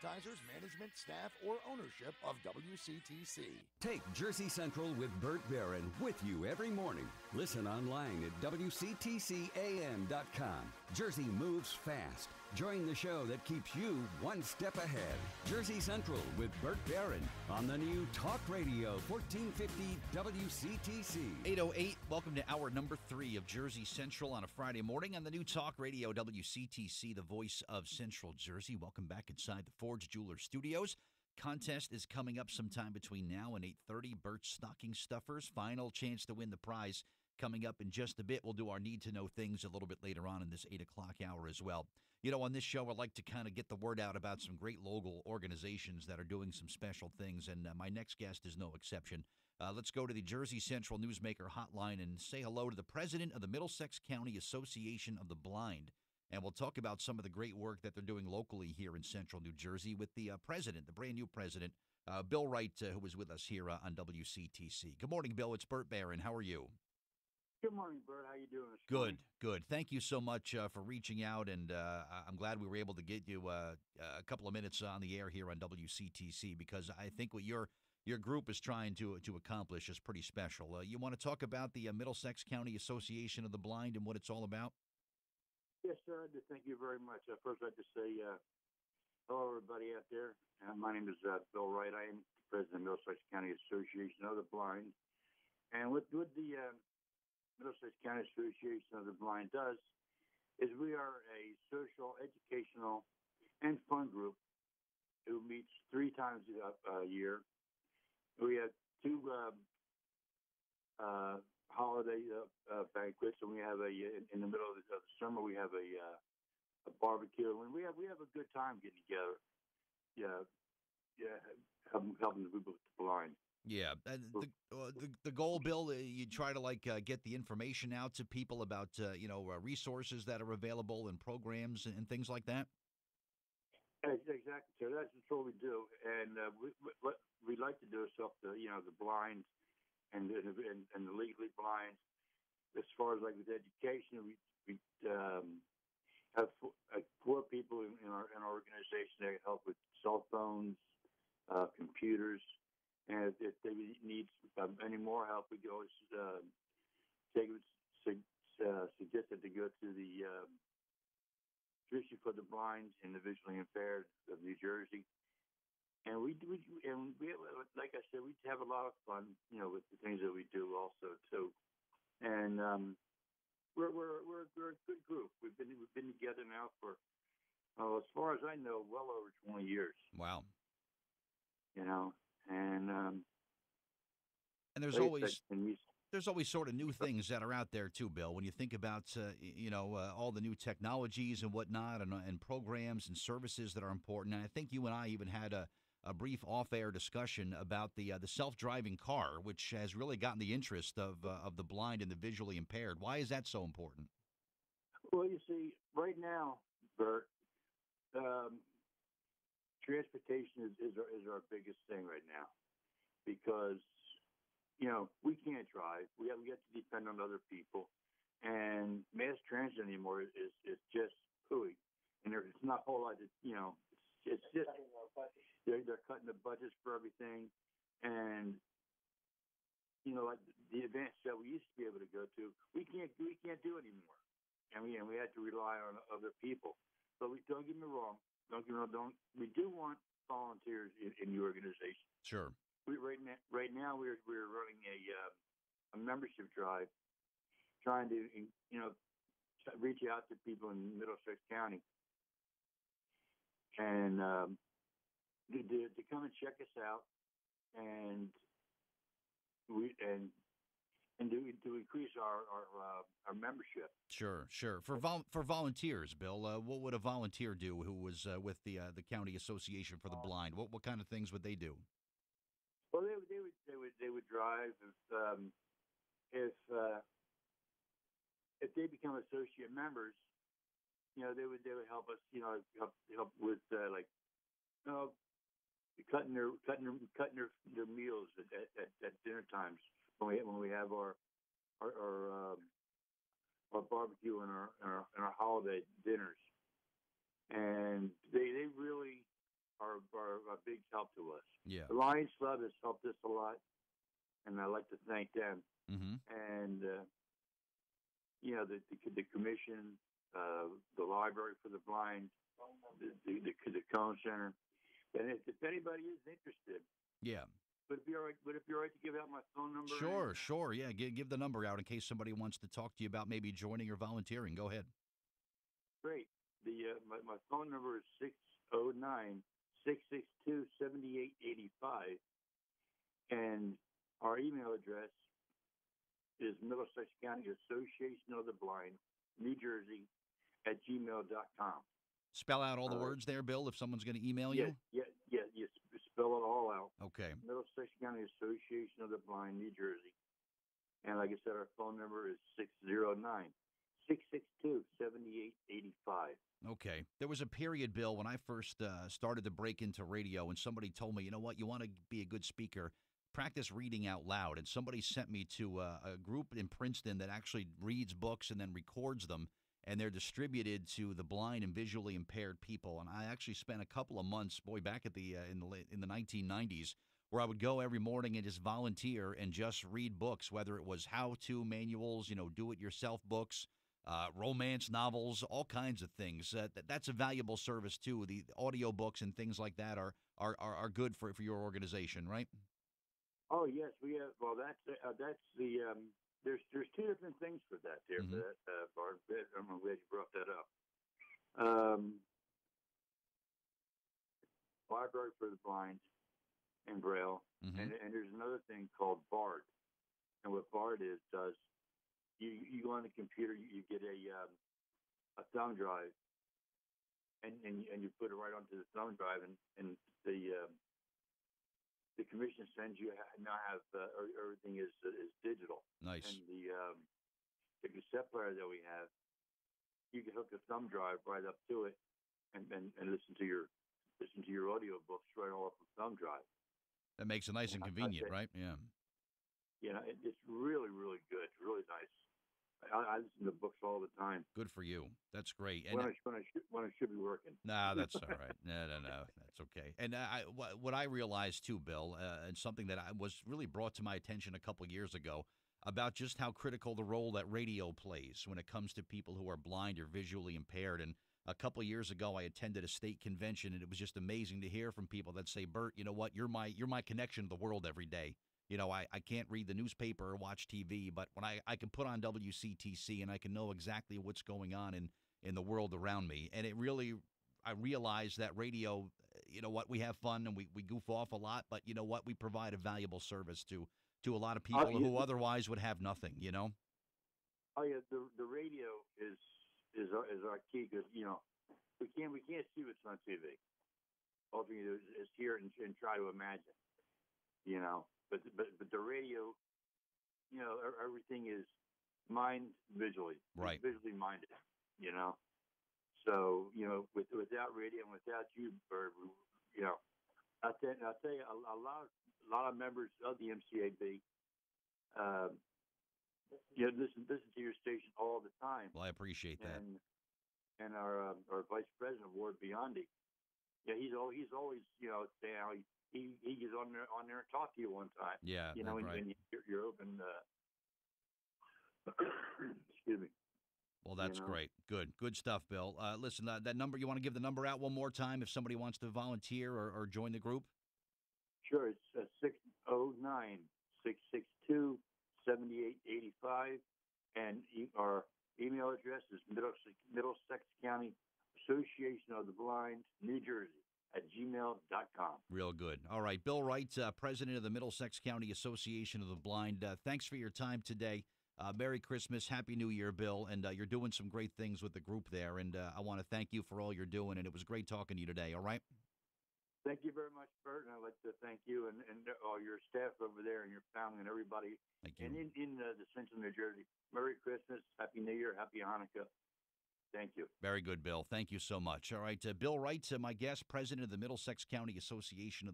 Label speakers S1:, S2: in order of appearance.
S1: advertisers, management, staff, or ownership of WCTC.
S2: Take Jersey Central with Bert Barron with you every morning. Listen online at WCTCAM.com. Jersey moves fast. Join the show that keeps you one step ahead. Jersey Central with Bert Barron on the new Talk Radio 1450 WCTC.
S3: 8:08, welcome to hour number 3 of Jersey Central on a Friday morning on the new Talk Radio WCTC, the voice of Central Jersey. Welcome back inside the Forge Jeweler Studios. Contest is coming up sometime between now and 8:30. Bert's Stocking Stuffers, final chance to win the prize. Coming up in just a bit, we'll do our need-to-know things a little bit later on in this 8 o'clock hour as well. You know, on this show, I'd like to kind of get the word out about some great local organizations that are doing some special things, and my next guest is no exception. Let's go to the Jersey Central Newsmaker hotline and say hello to the president of the Middlesex County Association of the Blind. And we'll talk about some of the great work that they're doing locally here in central New Jersey with the president, the brand-new president, Bill Wright, who was with us here on WCTC. Good morning, Bill. It's Bert Barron. How are you?
S4: Good morning, Bert. How you doing this morning?
S3: Good. Thank you so much for reaching out, and I'm glad we were able to get you a couple of minutes on the air here on WCTC, because I think what your group is trying to accomplish is pretty special. You want to talk about the Middlesex County Association of the Blind and what it's all about?
S4: Yes, sir. Thank you very much. First, I'd like to say hello, everybody out there. My name is Bill Wright. I am the president of the Middlesex County Association of the Blind. And what the Middlesex County Association of the Blind does is we are a social, educational, and fun group who meets 3 times a year. We have 2 holiday banquets, and we have in the middle of the summer we have a barbecue, and we have a good time getting together. Helping the people with the blind.
S3: Yeah, the goal, Bill, you try to get the information out to people about resources that are available and programs and things like that.
S4: Exactly, sir. That's what we do, and what we like to do is help the blind and the legally blind. As far as with education, we have 4 people in our organization that help with cell phones, computers. And if they need any more help, we can always suggested to go to the Commission for the Blind and the Visually Impaired of New Jersey. And we like I said, we have a lot of fun, with the things that we do also too. And we're a good group. We've been together now for, as far as I know, well over 20 years.
S3: Wow.
S4: And
S3: there's always sort of new things that are out there too, Bill. When you think about all the new technologies and whatnot, and programs and services that are important. And I think you and I even had a brief off-air discussion about the self-driving car, which has really gotten the interest of the blind and the visually impaired. Why is that so important?
S4: Well, you see, right now, Bert, transportation is our biggest thing right now, because we can't drive. We have to depend on other people, and mass transit anymore is just hooey, and there's not a whole lot of it's just they're cutting the budgets for everything, and like the events that we used to be able to go to, we can't do anymore, and we had to rely on other people. But don't get me wrong. We do want volunteers in the organization.
S3: Sure.
S4: Right now we're running a membership drive, trying to reach out to people in Middlesex County, and to come and check us out, and to increase our membership.
S3: Sure. For volunteers, Bill, what would a volunteer do who was with the County Association for the Blind? What kind of things would they do?
S4: Well, they would drive if they become associate members. They would help us. Help with cutting their meals at dinner times when we have our barbecue and our holiday dinners, and they really are are a big help to us.
S3: Yeah.
S4: The Lions Club has helped us a lot, and I'd like to thank them.
S3: Mm-hmm.
S4: And the commission, the library for the blind, the Cone Center, and if anybody is interested,
S3: Yeah.
S4: would it be all right? Would it be all right to give out my phone number?
S3: Sure. Yeah, give the number out in case somebody wants to talk to you about maybe joining or volunteering. Go ahead.
S4: Great. My phone number is 609-662-7885, and our email address is Middlesex County Association of the Blind, New Jersey, @gmail.com.
S3: Spell out all the words there, Bill, if someone's going to email you.
S4: Yeah. You spell it all out.
S3: Okay.
S4: Middlesex County Association of the Blind, New Jersey. And like I said, our phone number is 609-662-7885.
S3: Okay. There was a period, Bill, when I first started to break into radio, and somebody told me, you know what, you want to be a good speaker, practice reading out loud. And somebody sent me to a group in Princeton that actually reads books and then records them, and they're distributed to the blind and visually impaired people. And I actually spent a couple of months, back at the in the 1990s, where I would go every morning and just volunteer and just read books, whether it was how-to manuals, do-it-yourself books, romance novels, all kinds of things. That's a valuable service too. The audio books and things like that are good for your organization, right?
S4: Oh yes, we have. Well, that's the. There's two different things for that there.
S3: Mm-hmm.
S4: For that, Bart. I'm glad you brought that up. Library for the Blind and Braille,
S3: Mm-hmm.
S4: and there's another thing called Bard. And what Bard does, you go on the computer, you get a thumb drive, and you put it right onto the thumb drive, and the commission sends you now have everything is digital.
S3: Nice.
S4: And the cassette player that we have, you can hook a thumb drive right up to it, and listen to your audio books right off the thumb drive.
S3: That makes it nice and convenient, right? Yeah.
S4: It's really, really good. It's really nice. I listen to books all the time.
S3: Good for you. That's great. And
S4: When I should be working.
S3: nah, that's all right. No, that's okay. And what I realized too, Bill, and something that was really brought to my attention a couple years ago about just how critical the role that radio plays when it comes to people who are blind or visually impaired. And a couple of years ago, I attended a state convention, and it was just amazing to hear from people that say, "Bert, you know what? You're my connection to the world every day. I can't read the newspaper or watch TV, but when I can put on WCTC and I can know exactly what's going on in the world around me." And I realized that radio, we have fun and we goof off a lot, but we provide a valuable service to a lot of people who otherwise would have nothing,
S4: Oh yeah, the radio is our key, because we can't see what's on TV. All we can do is hear it and try to imagine, But the radio, everything is mind visually,
S3: right?
S4: Visually minded, So without radio and without you, Bird, I'll tell you a lot of members of the MCAB, listen to your station all the time.
S3: Well, I appreciate that.
S4: And our Vice President Ward Biondi, he's always saying how he gets on there and talk to you one time.
S3: Yeah, right.
S4: And you're open. Excuse me.
S3: Well, that's great. Good stuff, Bill. Listen, that number, you want to give the number out one more time if somebody wants to volunteer or join the group?
S4: Sure. It's 609-662-7885, and our email address is Middlesex County Association of the Blind, New Jersey, @gmail.com.
S3: Real good. All right. Bill Wright, president of the Middlesex County Association of the Blind. Thanks for your time today. Merry Christmas. Happy New Year, Bill. And you're doing some great things with the group there. And I want to thank you for all you're doing. And it was great talking to you today. All right?
S4: Thank you very much, Bert. And I'd like to thank you and all your staff over there and your family and everybody.
S3: Thank you.
S4: And in the Central New Jersey, Merry Christmas, Happy New Year, Happy Hanukkah. Thank you.
S3: Very good, Bill. Thank you so much. All right. Bill Wright, my guest, president of the Middlesex County Association of